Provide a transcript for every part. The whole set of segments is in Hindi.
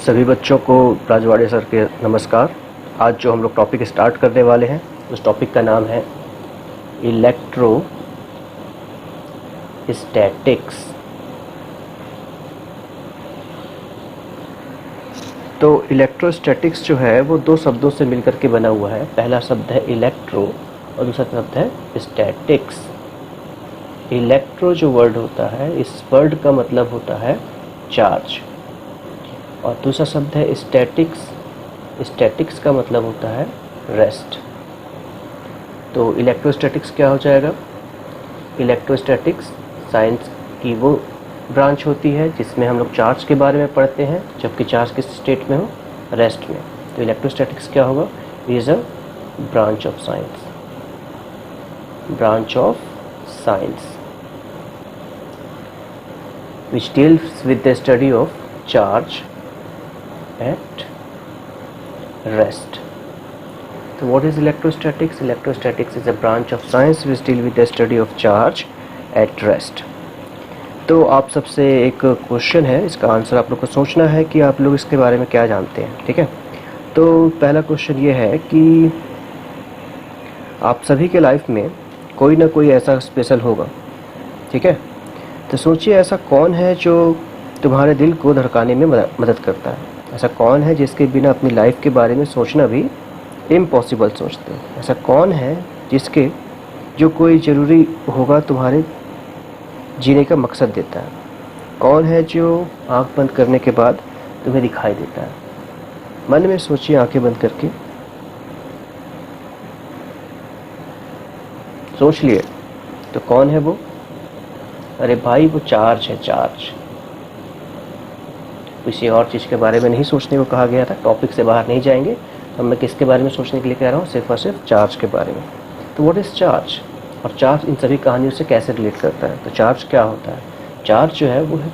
सभी बच्चों को राजवाड़े सर के नमस्कार। आज जो हम लोग टॉपिक स्टार्ट करने वाले हैं उस टॉपिक का नाम है इलेक्ट्रोस्टैटिक्स। तो इलेक्ट्रोस्टैटिक्स जो है वो दो शब्दों से मिलकर के बना हुआ है। पहला शब्द है इलेक्ट्रो और दूसरा शब्द है स्टैटिक्स। इलेक्ट्रो जो वर्ड होता है, इस वर्ड का मतलब होता है चार्ज, और दूसरा शब्द है स्टैटिक्स। स्टैटिक्स का मतलब होता है रेस्ट। तो इलेक्ट्रोस्टैटिक्स क्या हो जाएगा? इलेक्ट्रोस्टैटिक्स साइंस की वो ब्रांच होती है जिसमें हम लोग चार्ज के बारे में पढ़ते हैं, जबकि चार्ज किस स्टेट में हो? रेस्ट में। तो इलेक्ट्रोस्टैटिक्स क्या होगा? Is a branch of science. Branch of science which deals with the study of charge at rest. So what is electrostatics? Electrostatics is a branch of science which deal with the study of charge at rest. तो आप सबसे एक क्वेश्चन है, इसका आंसर आप लोग को सोचना है कि आप लोग इसके बारे में क्या जानते हैं। ठीक है, तो पहला क्वेश्चन ये है कि आप सभी के लाइफ में कोई ना कोई ऐसा स्पेशल होगा। ठीक है, तो सोचिए ऐसा कौन है जो तुम्हारे दिल को धड़काने में मदद करता है। ऐसा कौन है जिसके बिना अपनी लाइफ के बारे में सोचना भी इम्पॉसिबल समझते हैं। ऐसा कौन है जिसके जो कोई ज़रूरी होगा तुम्हारे जीने का मकसद देता है। कौन है जो आँख बंद करने के बाद तुम्हें दिखाई देता है। मन में सोचिए आंखें बंद करके, सोच लिए तो कौन है वो? अरे भाई, वो चार्ज है। चार्ज। किसी और चीज़ के बारे में नहीं सोचने को कहा गया था। टॉपिक से बाहर नहीं जाएंगे। अब मैं किसके बारे में सोचने के लिए कह रहा हूँ? सिर्फ और सिर्फ चार्ज के बारे में। तो व्हाट इज़ चार्ज, और चार्ज इन सभी कहानियों से कैसे रिलेट करता है? तो चार्ज क्या होता है? चार्ज जो है वो है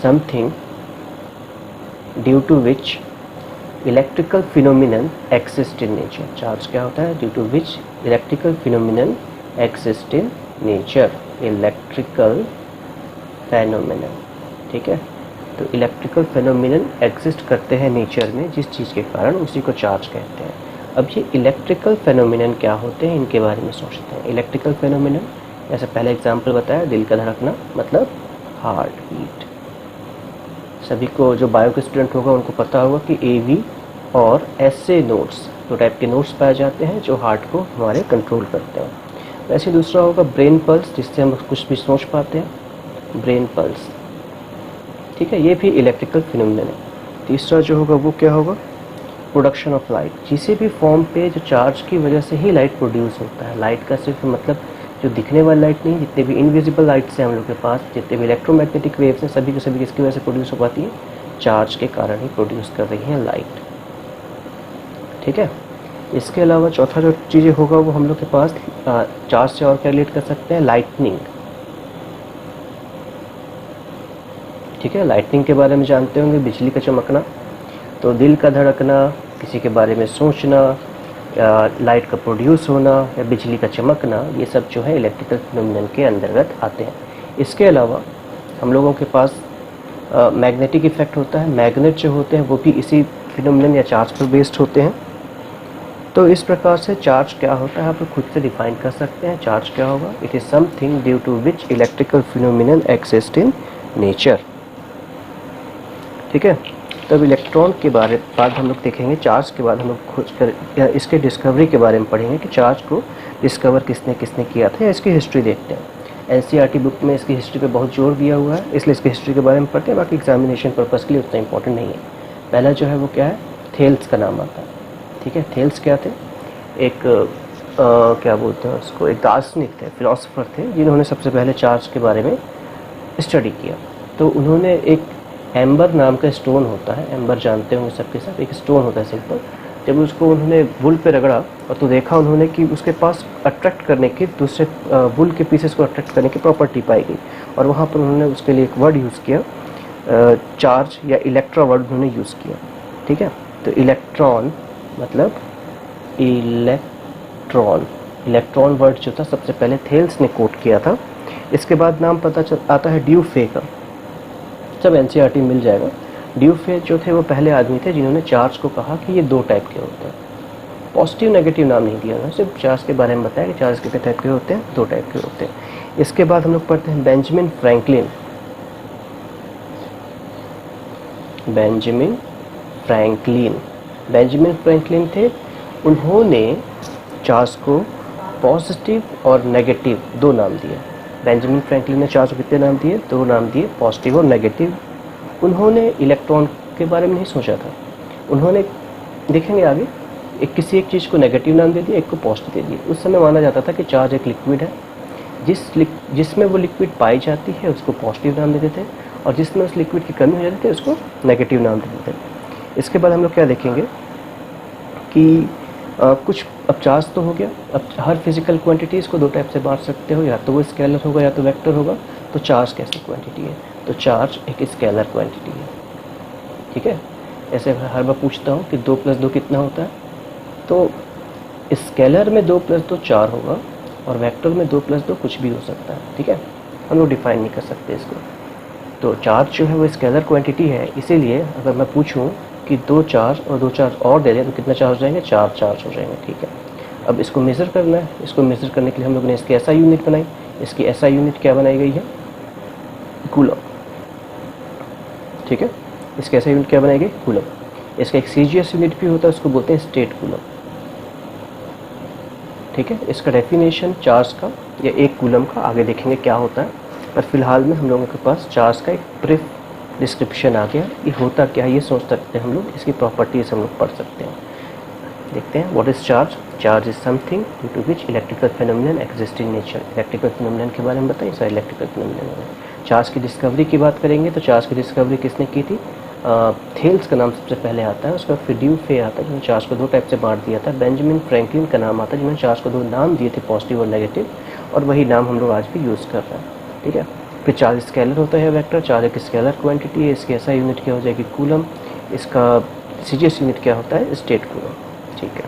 something due to which electrical phenomenon exist in nature. Charge क्या होता है? Due to which electrical phenomenon exist in nature. Electrical phenomenon. ठीक है, तो इलेक्ट्रिकल फेनोमिनन एग्जिस्ट करते हैं नेचर में, जिस चीज़ के कारण उसी को चार्ज कहते हैं। अब ये इलेक्ट्रिकल फेनोमिनन क्या होते हैं, इनके बारे में सोचते हैं। इलेक्ट्रिकल फेनोमिनन, जैसे पहला एग्जांपल बताया, दिल का धड़कना मतलब हार्ट बीट। सभी को जो बायो के स्टूडेंट होगा उनको पता होगा कि AV और SA नोड्स, दो टाइप के नोड्स पाए जाते हैं जो हार्ट को हमारे कंट्रोल करते हैं। वैसे दूसरा होगा ब्रेन पल्स, जिससे हम कुछ भी सोच पाते हैं। ब्रेन पल्स, ठीक है, ये भी इलेक्ट्रिकल फिनोमिनन है। तीसरा जो होगा वो क्या होगा? Production of light. किसी भी फॉर्म पे जो चार्ज की वजह से ही लाइट प्रोड्यूस होता है। लाइट का सिर्फ मतलब जो दिखने वाली लाइट नहीं, जितने भी इनविजिबल लाइट्स हैं हम लोग के पास, जितने भी इलेक्ट्रोमैग्नेटिक वेव्स हैं, सभी के सभी किसकी वजह से प्रोड्यूस हो पाती है? चार्ज के कारण ही प्रोड्यूस कर रही हैं लाइट। ठीक है, इसके अलावा चौथा जो चीज़ें होगा वो हम लोग के पास चार्ज से और क्या रिलेट कर सकते हैं? लाइटनिंग। ठीक है, लाइटनिंग के बारे में जानते होंगे, बिजली का चमकना। तो दिल का धड़कना, किसी के बारे में सोचना, या लाइट का प्रोड्यूस होना, या बिजली का चमकना, ये सब जो है इलेक्ट्रिकल फिनोमिनन के अंतर्गत आते हैं। इसके अलावा हम लोगों के पास मैग्नेटिक इफेक्ट होता है। मैग्नेट जो होते हैं वो भी इसी फिनोमिनन या चार्ज पर बेस्ड होते हैं। तो इस प्रकार से चार्ज क्या होता है आप लोग खुद से डिफाइन कर सकते हैं। चार्ज क्या होगा? It is something due to which electrical phenomenon exist in nature. ठीक है, तब इलेक्ट्रॉन के बाद हम लोग देखेंगे। चार्ज के बाद हम लोग खोज कर इसके डिस्कवरी के बारे में पढ़ेंगे कि चार्ज को डिस्कवर किसने किया था, या इसकी हिस्ट्री देखते हैं। NCERT बुक में इसकी हिस्ट्री पे बहुत जोर दिया हुआ है, इसलिए इसकी हिस्ट्री के बारे में पढ़ते हैं। बाकी एग्जामिनेशन पर्पज़ के लिए उतना इंपॉर्टेंट नहीं है। पहला जो है वो क्या है? थेल्स का नाम आता है। ठीक है, थेल्स क्या थे? एक क्या बोलते हैं उसको, एक दार्शनिक थे, फिलोसोफर थे, जिन्होंने सबसे पहले चार्ज के बारे में स्टडी किया। तो उन्होंने एक एम्बर नाम का स्टोन होता है, एम्बर जानते होंगे सबके साथ, एक स्टोन होता है सिंपल। जब उसको उन्होंने वुल पे रगड़ा और तो देखा उन्होंने कि उसके पास अट्रैक्ट करने की, दूसरे वुल के पीसेस को अट्रैक्ट करने की प्रॉपर्टी पाई गई, और वहाँ पर उन्होंने उसके लिए एक वर्ड यूज़ किया, चार्ज या इलेक्ट्रा वर्ड उन्होंने यूज़ किया। ठीक है, तो इलेक्ट्रॉन मतलब इलेक्ट्रॉन वर्ड जो था सबसे पहले थेल्स ने कोट किया था। इसके बाद नाम आता है ड्यूफे का। सब एनसीईआरटी मिल जाएगा। ड्यूफे जो थे वो पहले आदमी थे जिन्होंने चार्ज को कहा कि ये दो टाइप के होते हैं। पॉजिटिव नेगेटिव नाम नहीं दिया उन्होंने, सिर्फ चार्ज के बारे में बताया कि चार्ज कितने टाइप के होते हैं, दो टाइप के होते हैं। इसके बाद हम लोग पढ़ते हैं बेंजामिन फ्रैंकलिन। बेंजामिन फ्रैंकलिन थे, उन्होंने चार्ज को पॉजिटिव और नेगेटिव दो नाम दिए। बेंजामिन फ्रैंकलिन ने चार्ज को कितने नाम दिए? दो नाम दिए, पॉजिटिव और नेगेटिव। उन्होंने इलेक्ट्रॉन के बारे में नहीं सोचा था, उन्होंने देखेंगे आगे किसी एक चीज़ को नेगेटिव नाम दे दिया, एक को पॉजिटिव दे दिया। उस समय माना जाता था कि चार्ज एक लिक्विड है, जिसमें वो लिक्विड पाई जाती है उसको पॉजिटिव नाम दे देते हैं, और जिसमें उस लिक्विड की कमी हो जाती है उसको नेगेटिव नाम दे देते हैं। इसके बाद हम लोग क्या देखेंगे कि कुछ, अब चार्ज तो हो गया, अब हर फिजिकल क्वांटिटीज़ को दो टाइप से बांट सकते हो, या तो वो स्केलर होगा या तो वेक्टर होगा। तो चार्ज कैसी क्वांटिटी है? तो चार्ज एक स्केलर क्वांटिटी है, ठीक है। ऐसे हर बार पूछता हूँ कि 2 + 2 कितना होता है, तो स्केलर में 2 + 2 4 होगा, और वेक्टर में 2 + 2 कुछ भी हो सकता है, ठीक है। हम लोग डिफाइन नहीं कर सकते इसको। तो चार्ज जो है वो स्केलर क्वांटिटी है, इसीलिए अगर मैं पूछूं कि 2 चार्ज और 2 चार्ज और दे दें तो कितना चार्ज हो जाएंगे? 4 चार्ज हो जाएंगे, ठीक है। अब इसको मेज़र करना है, इसको मेज़र करने के लिए हम लोग ने इसकी SI यूनिट बनाई। इसकी SI यूनिट क्या बनाई गई है? कूलम, ठीक है। इसकी SI यूनिट क्या बनाई गई? कूलम। इसका एक CGS यूनिट भी होता है, उसको बोलते हैं स्टेट कूलम, ठीक है। इसका डेफिनेशन चार्ज का या एक कूलम का आगे देखेंगे क्या होता है, पर फिलहाल में हम लोगों के पास चार्ज का एक ब्रीफ डिस्क्रिप्शन आ गया। ये होता क्या है ये सोच सकते हैं हम लोग, इसकी प्रॉपर्टीज हम लोग पढ़ सकते हैं। देखते हैं, what is charge? Charge is something due to which electrical phenomenon exist in nature. Electrical phenomenon के बारे में बताइए, सर इलेक्ट्रिकल फिनोमिनन। चार्ज की डिस्कवरी की बात करेंगे तो चार्ज की डिस्कवरी किसने की थी? थेल्स का नाम सबसे पहले आता है, उसके बाद फिर ड्यूफे आता है जिन्होंने चार्ज को दो टाइप से बांट दिया था। बेंजामिन फ्रैंकलिन का नाम आता है जिन्होंने चार्ज को दो नाम दिए थे, पॉजिटिव और नेगेटिव, और वही नाम हम लोग आज भी यूज़ कर रहे हैं, ठीक है। फिर चार्ज स्केलर होता है वेक्टर, चार्ज एक स्केलर क्वांटिटी है, इसकी SI यूनिट क्या हो जाएगी? कूलम। इसका CGS यूनिट क्या होता है? स्टेट कूलम, ठीक है।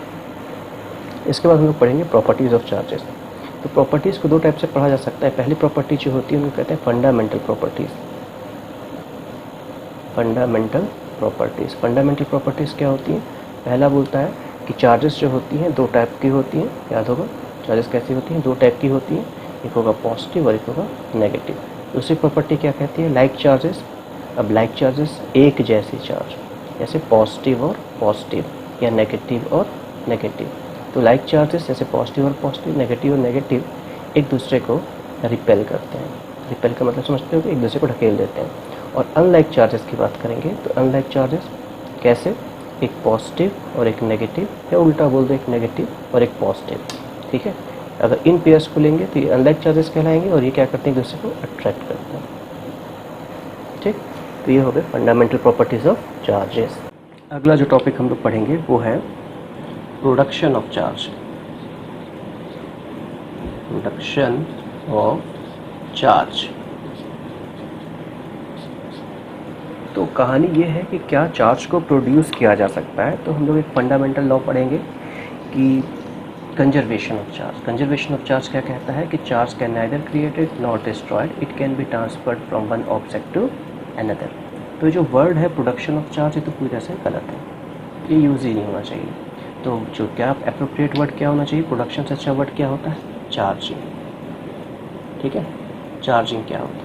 इसके बाद हम लोग पढ़ेंगे प्रॉपर्टीज़ ऑफ चार्जेस। तो प्रॉपर्टीज़ को दो टाइप से पढ़ा जा सकता है। पहली प्रॉपर्टी जो होती है उनको कहते हैं फंडामेंटल प्रॉपर्टीज़। फंडामेंटल प्रॉपर्टीज़ क्या होती हैं? पहला बोलता है कि चार्जेस जो होती हैं दो टाइप की होती हैं, याद होगा चार्जेस कैसी होती हैं? दो टाइप की होती हैं, एक होगा पॉजिटिव और एक होगा नेगेटिव। दूसरी प्रॉपर्टी क्या कहती है? Like charges. अब लाइक चार्जेस एक जैसे चार्ज, जैसे पॉजिटिव और पॉजिटिव या नेगेटिव और नेगेटिव। तो लाइक चार्जेस जैसे पॉजिटिव और पॉजिटिव, नेगेटिव और नेगेटिव एक दूसरे को रिपेल करते हैं। रिपेल का मतलब समझते हो कि एक दूसरे को ढकेल देते हैं। और अनलाइक चार्जेस की बात करेंगे तो अनलाइक चार्जेस कैसे? एक पॉजिटिव और एक नेगेटिव, या उल्टा बोल दो एक नेगेटिव और एक पॉजिटिव, ठीक है। अगर इन पेयर्स को लेंगे तो ये अनलाइक चार्जेस कहलाएंगे, और ये क्या करते हैं? एक दूसरे को अट्रैक्ट करते हैं, ठीक। तो ये हो गए फंडामेंटल प्रॉपर्टीज ऑफ चार्जेस। अगला जो टॉपिक हम लोग पढ़ेंगे वो है production of charge. Production of charge. तो कहानी ये है कि क्या चार्ज को प्रोड्यूस किया जा सकता है। तो हम लोग एक फंडामेंटल लॉ पढ़ेंगे कि conservation of charge. Conservation of charge क्या कहता है कि charge can neither created not destroyed, it can be transferred from one object to another. तो जो वर्ड है प्रोडक्शन ऑफ चार्ज, ये तो पूरी तरह से गलत है, ये यूज़ ही नहीं होना चाहिए। तो जो क्या एप्रोप्रिएट वर्ड क्या होना चाहिए? प्रोडक्शन से अच्छा वर्ड क्या होता है? चार्जिंग, ठीक है। चार्जिंग क्या होता है?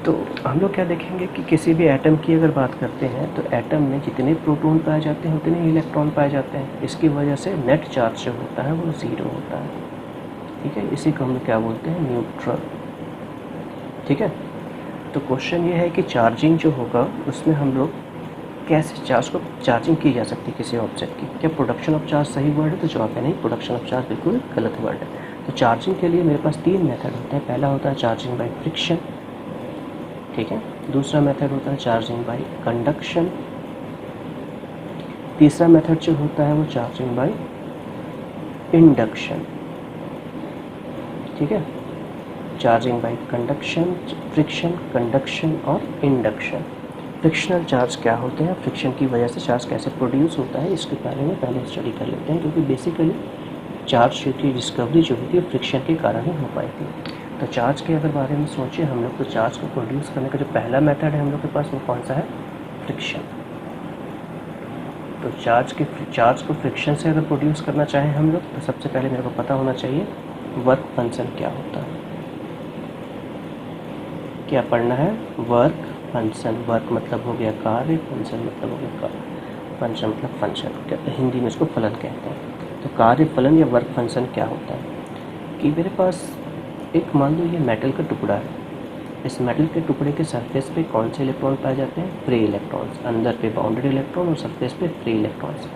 तो हम लोग क्या देखेंगे कि किसी भी एटम की अगर बात करते हैं तो एटम में जितने प्रोटॉन पाए जाते हैं उतने ही इलेक्ट्रॉन पाए जाते हैं। इसकी वजह से नेट चार्ज जो होता है वो ज़ीरो होता है, ठीक है। इसी को हम लोग क्या बोलते हैं? न्यूट्रल, ठीक है। तो क्वेश्चन ये है कि चार्जिंग जो होगा उसमें हम लोग कैसे चार्ज को चार्जिंग की जा सकती है किसी ऑब्जेक्ट की। क्या प्रोडक्शन ऑफ चार्ज सही वर्ड है? तो जवाब है नहीं, प्रोडक्शन ऑफ चार्ज बिल्कुल गलत वर्ड है। तो चार्जिंग के लिए मेरे पास तीन मेथड होते हैं। पहला होता है चार्जिंग बाय फ्रिक्शन, ठीक है। दूसरा मेथड होता है चार्जिंग बाय कंडक्शन। तीसरा मेथड जो होता है वो चार्जिंग बाय इंडक्शन, ठीक है। Charging by conduction, friction, conduction और इंडक्शन। फ्रिक्शनल चार्ज क्या होते हैं? फ्रिक्शन की वजह से चार्ज कैसे प्रोड्यूस होता है इसके बारे में पहले स्टडी कर लेते हैं, क्योंकि बेसिकली चार्ज की डिस्कवरी जो हुई थी फ्रिक्शन के कारण ही हो पाई थी। तो चार्ज के अगर बारे में सोचिए हम लोग, तो चार्ज को प्रोड्यूस करने का जो पहला मेथड है हम लोग के पास वो कौन सा है? फ्रिक्शन। तो चार्ज को फ्रिक्शन से अगर प्रोड्यूस करना चाहें हम लोग, तो सबसे पहले मेरे को पता होना चाहिए वर्क फंक्शन क्या होता है। क्या पढ़ना है? Work function. वर्क मतलब हो गया कार्य, फंक्शन मतलब हो गया कार्य, फंक्शन मतलब फंक्शन, हिंदी में इसको फलन कहते हैं। तो कार्य फलन या वर्क फंक्शन क्या होता है कि मेरे पास एक, मान लो ये मेटल का टुकड़ा है, इस मेटल के टुकड़े के सरफेस पे कौन से इलेक्ट्रॉन पाए जाते हैं? Free electrons. अंदर पे बाउंडेड इलेक्ट्रॉन और सरफेस पे फ्री इलेक्ट्रॉन्स।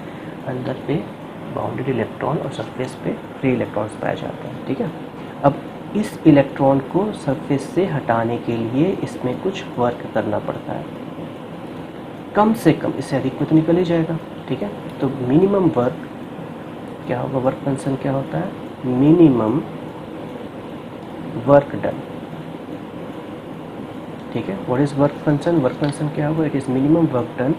अंदर पे बाउंडेड इलेक्ट्रॉन और सरफेस पे फ्री इलेक्ट्रॉन्स पाए जाते हैं, ठीक है। अब इस इलेक्ट्रॉन को सरफेस से हटाने के लिए इसमें कुछ वर्क करना पड़ता है, कम से कम, इससे अधिक को तो निकल ही जाएगा, ठीक है। तो मिनिमम वर्क क्या होगा? वर्क फंक्शन क्या होता है? मिनिमम वर्क डन, ठीक है। What is work function? Work function क्या होगा? It is minimum work done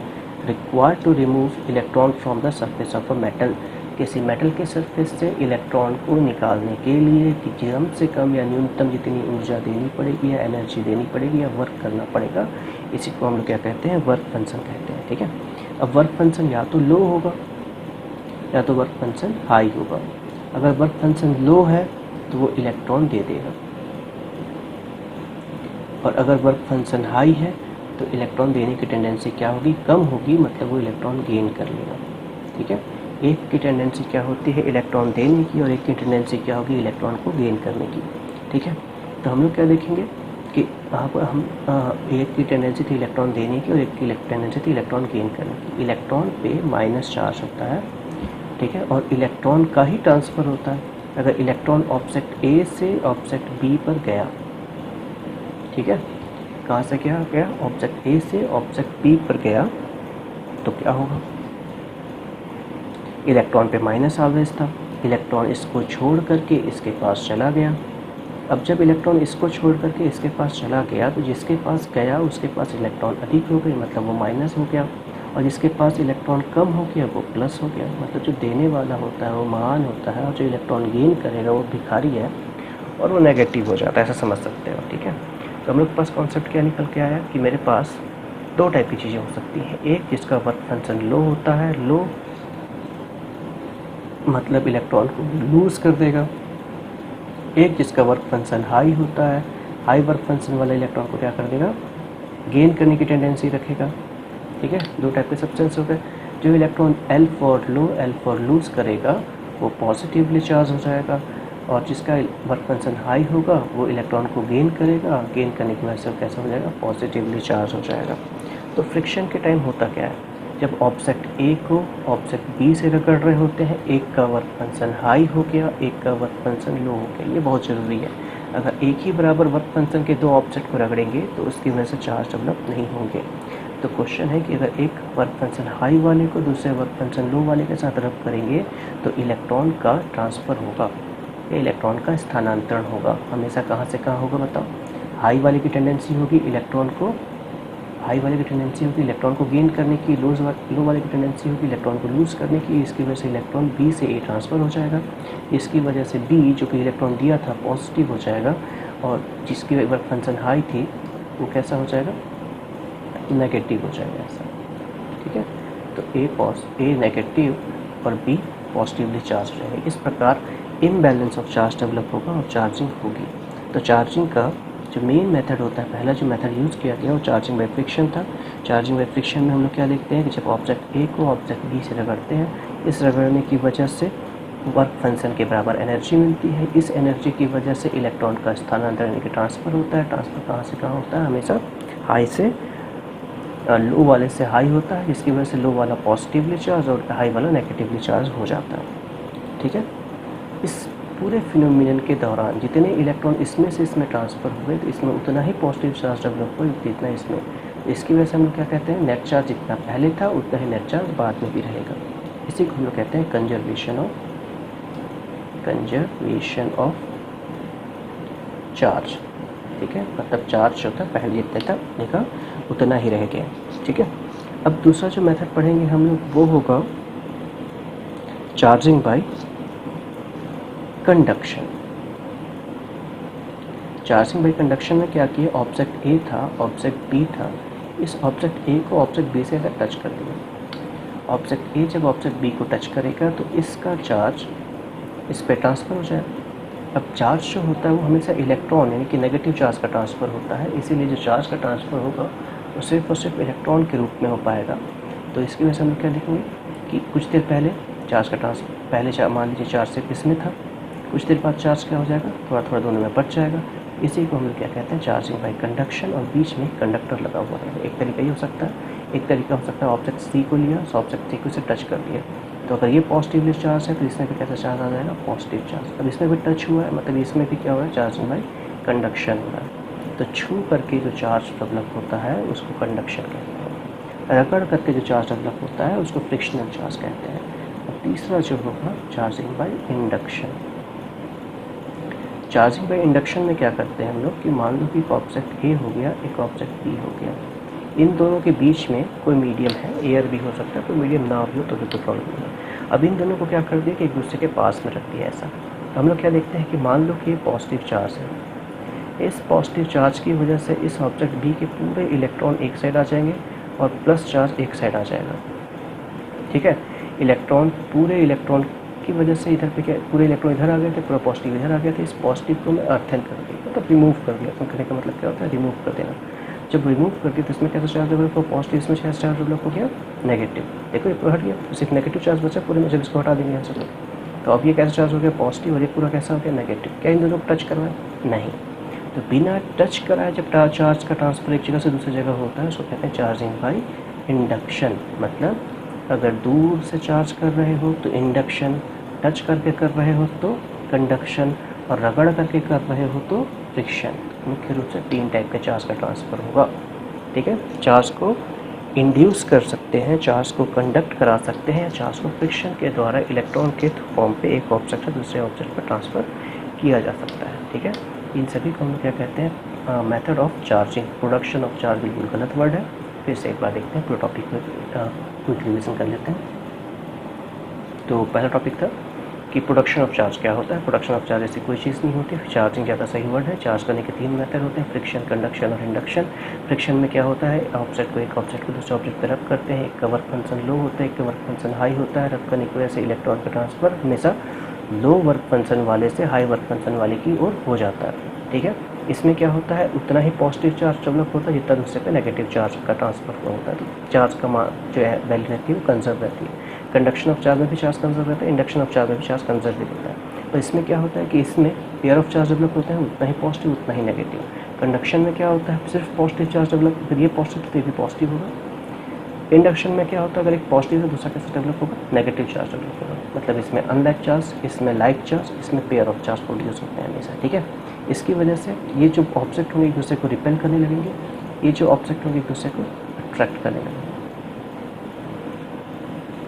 required to remove electron from the surface of a metal. किसी मेटल के सरफेस से इलेक्ट्रॉन को निकालने के लिए कि कम से कम या न्यूनतम जितनी ऊर्जा देनी पड़ेगी या एनर्जी देनी पड़ेगी या वर्क करना पड़ेगा, इसी को हम लोग क्या कहते हैं? वर्क फंक्शन कहते हैं, ठीक है। अब वर्क फंक्शन या तो लो होगा या तो वर्क फंक्शन हाई होगा। अगर वर्क फंक्शन लो है तो वो इलेक्ट्रॉन दे देगा, और अगर वर्क फंक्शन हाई है तो इलेक्ट्रॉन देने की टेंडेंसी क्या होगी? कम होगी, मतलब वो इलेक्ट्रॉन गेन कर लेगा, ठीक है। एक की टेंडेंसी क्या होती है? इलेक्ट्रॉन देने की, और एक की टेंडेंसी क्या होगी? इलेक्ट्रॉन को गेन करने की, ठीक है। तो हम लोग क्या देखेंगे कि यहाँ पर हम एक की टेंडेंसी थी इलेक्ट्रॉन देने की और एक की टेंडेंसी थी इलेक्ट्रॉन गेन करने की। इलेक्ट्रॉन पे माइनस चार्ज होता है, ठीक है, और इलेक्ट्रॉन का ही ट्रांसफ़र होता है। अगर इलेक्ट्रॉन ऑब्जेक्ट ए से ऑब्जेक्ट बी पर गया, ठीक है, कहाँ से क्या गया? ऑब्जेक्ट ए से ऑब्जेक्ट बी पर गया, तो क्या होगा? इलेक्ट्रॉन पे माइनस चार्ज था, इलेक्ट्रॉन इसको छोड़ करके इसके पास चला गया। अब जब इलेक्ट्रॉन इसको छोड़ करके इसके पास चला गया, तो जिसके पास गया उसके पास इलेक्ट्रॉन अधिक हो गए, मतलब वो माइनस हो गया, और जिसके पास इलेक्ट्रॉन कम हो गया वो प्लस हो गया। मतलब जो देने वाला होता है वो महान होता है, और जो इलेक्ट्रॉन गेन करेगा वो भिखारी है और वो नेगेटिव हो जाता है, ऐसा समझ सकते हो, ठीक है। तो हम लोग के पास कॉन्सेप्ट क्या निकल के आया कि मेरे पास दो टाइप की चीज़ें हो सकती हैं। एक जिसका वर्क फंक्शन लो होता है, लो मतलब इलेक्ट्रॉन को लूज़ कर देगा। एक जिसका वर्क फंक्शन हाई होता है, हाई वर्क फंक्शन वाला इलेक्ट्रॉन को क्या कर देगा? गेन करने की टेंडेंसी रखेगा, ठीक है। दो टाइप के सब्सटेंस हो गए। जो electron L for low, L for lose करेगा वो पॉजिटिवली चार्ज हो जाएगा, और जिसका वर्क फंक्शन हाई होगा वो इलेक्ट्रॉन को गेन करेगा, गेन करने की वजह से कैसा हो जाएगा? पॉजिटिवली चार्ज हो जाएगा। तो फ्रिक्शन के टाइम होता क्या है? जब ऑब्जेक्ट ए को ऑब्जेक्ट बी से रगड़ रहे होते हैं, एक का वर्क फंक्शन हाई हो गया, एक का वर्क फंक्शन लो हो गया। ये बहुत ज़रूरी है। अगर एक ही बराबर वर्क फंक्शन के दो ऑब्जेक्ट को रगड़ेंगे तो उसकी वजह से चार्ज डेवलप नहीं होंगे। तो क्वेश्चन है कि अगर एक वर्क फंक्शन हाई वाले को दूसरे वर्क फंक्शन लो वाले के साथ रब करेंगे तो इलेक्ट्रॉन का ट्रांसफ़र होगा, या इलेक्ट्रॉन का स्थानांतरण होगा। हमेशा कहाँ से कहाँ होगा बताओ? हाई वाले की टेंडेंसी होगी इलेक्ट्रॉन को, हाई वाले की टेंडेंसी होगी इलेक्ट्रॉन को गेन करने की, लो वाले की टेंडेंसी होगी इलेक्ट्रॉन को लूज़ करने की। इसकी वजह से इलेक्ट्रॉन बी से ए ट्रांसफ़र हो जाएगा, इसकी वजह से बी जो कि इलेक्ट्रॉन दिया था पॉजिटिव हो जाएगा, और जिसकी वर्क फंक्शन हाई थी वो कैसा हो जाएगा? नेगेटिव हो जाएगा, ऐसा, ठीक है। तो ए नेगेटिव और बी पॉजिटिवली चार्ज रहेगा। इस प्रकार इम्बैलेंस ऑफ चार्ज डेवलप होगा और चार्जिंग होगी। तो चार्जिंग का जो मेन मेथड होता है, पहला जो मेथड यूज़ किया गया वो चार्जिंग बाय फ्रिक्शन था। चार्जिंग बाय फ्रिक्शन में हम लोग क्या देखते हैं कि जब ऑब्जेक्ट ए को ऑब्जेक्ट बी से रगड़ते हैं, इस रगड़ने की वजह से वर्क फंक्शन के बराबर एनर्जी मिलती है। इस एनर्जी की वजह से इलेक्ट्रॉन का स्थानांतरण के ट्रांसफ़र होता है। ट्रांसफ़र कहाँ से कहाँ होता है? हमेशा हाई से लो वाले से हाई होता है, जिसकी वजह से लो वाला पॉजिटिवली चार्ज और हाई वाला नेगेटिवली चार्ज हो जाता है, ठीक है। इस पूरे फिनोमिनन के दौरान जितने इलेक्ट्रॉन इसमें से इसमें ट्रांसफ़र हुए तो इसमें उतना ही पॉजिटिव चार्ज डेवलप हुआ जितना इसमें। इसकी वजह से हम लोग क्या कहते हैं? नेट चार्ज जितना पहले था उतना ही नेट चार्ज बाद में भी रहेगा। इसी को हम लोग कहते हैं कंजर्वेशन ऑफ चार्ज, ठीक है। मतलब चार्ज जो था पहले जितना था उतने का उतना ही रह गया, ठीक है। अब दूसरा जो मेथड पढ़ेंगे हम लोग वो होगा charging by conduction. Charging by conduction में क्या किया, ऑब्जेक्ट ए था, ऑब्जेक्ट बी था, इस ऑब्जेक्ट ए को ऑब्जेक्ट बी से अगर टच कर दिया, ऑब्जेक्ट ए जब ऑब्जेक्ट बी को टच करेगा तो इसका चार्ज इस पर ट्रांसफ़र हो जाएगा। अब चार्ज जो होता है वो हमेशा इलेक्ट्रॉन यानी कि नेगेटिव चार्ज का ट्रांसफ़र होता है, इसीलिए जो चार्ज का ट्रांसफ़र होगा वो सिर्फ और सिर्फ इलेक्ट्रॉन के रूप में हो पाएगा। तो इसकी वजह से हम लोग क्या लिखेंगे कि कुछ देर पहले चार्ज का ट्रांसफ़र, पहले मान लीजिए चार्ज सिर्फ इसमें था, कुछ देर बाद चार्ज क्या हो जाएगा, थोड़ा थोड़ा दोनों में बढ़ जाएगा। इसी को हम लोग क्या कहते हैं, चार्जिंग बाई कंडक्शन, और बीच में कंडक्टर लगा हुआ है। एक तरीका ये हो सकता है, एक तरीका हो सकता है ऑब्जेक्ट सी को लिया, ऑब्जेक्ट सी को इसे टच कर दिया, तो अगर ये पॉजिटिवली चार्ज है तो इसमें भी कैसा चार्ज आ जाएगा, पॉजिटिव चार्ज। अब इसमें भी टच हुआ है, मतलब इसमें भी क्या हुआ है, चार्जिंग बाई कंडक्शन हो रहा है। तो छू करके जो चार्ज डेवलप होता है उसको कंडक्शन कहते हैं, रगड़ करके जो चार्ज डेवलप होता है उसको फ्रिक्शनल चार्ज कहते हैं। और तीसरा जो होगा charging by induction. Charging by induction में क्या करते हैं हम लोग कि मान लो कि एक ऑब्जेक्ट ए हो गया, एक ऑब्जेक्ट बी हो गया, इन दोनों के बीच में कोई मीडियम है, एयर भी हो सकता है, कोई मीडियम ना भी हो तो भी कोई प्रॉब्लम नहीं है। अब इन दोनों को क्या कर दिया कि एक दूसरे के पास में रख दिया ऐसा। तो हम लोग क्या देखते हैं कि मान लो कि ये पॉजिटिव चार्ज है, इस पॉजिटिव चार्ज की वजह से इस ऑब्जेक्ट बी के पूरे इलेक्ट्रॉन एक साइड आ जाएंगे और प्लस चार्ज एक साइड आ जाएगा। ठीक है, इलेक्ट्रॉन पूरे इलेक्ट्रॉन की वजह से इधर पे क्या, पूरे इलेक्ट्रॉन इधर आ गए थे, पूरा पॉजिटिव इधर आ गया था, इस पॉजिटिव को मैं अर्थन कर दिया, मतलब रिमूव कर दिया। तो कहने का मतलब क्या होता है, रिमूव कर देना। जब रिमूव कर दिया तो इसमें कैसा चार्ज डेवलप हो, पॉजिटिव, इसमें कैसा चार्ज डेवलप हो गया, नेगेटिव। देखो ये पूरा हट गया, तो सिर्फ नेगेटिव चार्ज बचा पूरे में, जब इसको हटा देंगे यहाँ से तो अब ये कैसा चार्ज हो गया, पॉजिटिव, और ये पूरा कैसा हो गया, नेगेटिव। क्या इन दोनों को टच करवाए, नहीं। तो बिना टच कराए जब चार्ज का ट्रांसफर एक जगह से दूसरी जगह होता है उसको कहते हैं चार्जिंग बाई इंडक्शन। मतलब अगर दूर से चार्ज कर रहे हो तो इंडक्शन, टच करके कर रहे हो तो कंडक्शन, और रगड़ करके कर रहे हो तो फ्रिक्शन। मुख्य रूप से 3 टाइप के चार्ज का ट्रांसफ़र होगा। ठीक है, चार्ज को इंड्यूस कर सकते हैं, चार्ज को कंडक्ट करा सकते हैं, चार्ज को फ्रिक्शन के द्वारा इलेक्ट्रॉन के फॉर्म पे एक ऑब्जेक्ट से दूसरे ऑब्जेक्ट पर ट्रांसफ़र किया जा सकता है। ठीक है, इन सभी को हम क्या कहते हैं, method of charging. Production of charge बिल्कुल गलत वर्ड है। फिर से एक बार देखते हैं, पूरा टॉपिक में क्विक रिविजन कर लेते हैं। तो पहला टॉपिक था कि प्रोडक्शन ऑफ चार्ज क्या होता है। प्रोडक्शन ऑफ चार्ज ऐसी कोई चीज़ नहीं होती, चार्जिंग ज़्यादा सही वर्ड है। चार्ज करने के 3 मेथड होते हैं, फ्रिक्शन, कंडक्शन और इंडक्शन। फ्रिक्शन में क्या होता है, ऑब्जेक्ट को एक ऑब्जेक्ट को दूसरे ऑब्जेक्ट पर रब करते हैं, एक का वर्क फंक्शन लो होता है, एक का वर्क फंक्शन हाई होता है। रब करने की वजह से इलेक्ट्रॉन का ट्रांसफ़र हमेशा लो वर्क फंक्शन वाले से हाई वर्क फंक्शन वाले की ओर हो जाता है। ठीक है, इसमें क्या होता है, उतना ही पॉजिटिव चार्ज डेवलप होता है जितना दूसरे पे नेगेटिव चार्ज का ट्रांसफर होता है। तो चार्ज का जो है वैल्यू रहती है वो कंजर्व रहती है। कंडक्शन ऑफ चार्ज में भी चार्ज कंजर्व रहता है, इंडक्शन ऑफ चार्ज में भी चार्ज कंजर्व रहता है। तो इसमें क्या होता है कि इसमें पेयर ऑफ चार्ज डेवलप होते हैं, उतना ही पॉजिटिव उतना ही नेगेटिव। कंडक्शन में क्या होता है, सिर्फ पॉजिटिव चार्ज डेवलप, फिर ये पॉजिटिव तो ये भी पॉजिटिव होगा। इंडक्शन में क्या होता है, अगर एक पॉजिटिव है दूसरा कैसे डेवलप होगा, नेगेटिव चार्ज डेवलप होगा। मतलब इसमें अनलाइक चार्ज, इसमें लाइक चार्ज, इसमें पेयर ऑफ चार्ज प्रोड्यूस होते हैं हमेशा। ठीक है, इसकी वजह से ये जो ऑब्जेक्ट होंगे एक दूसरे को रिपेल करने लगेंगे, ये जो ऑब्जेक्ट होंगे एक दूसरे को अट्रैक्ट करने लगेंगे।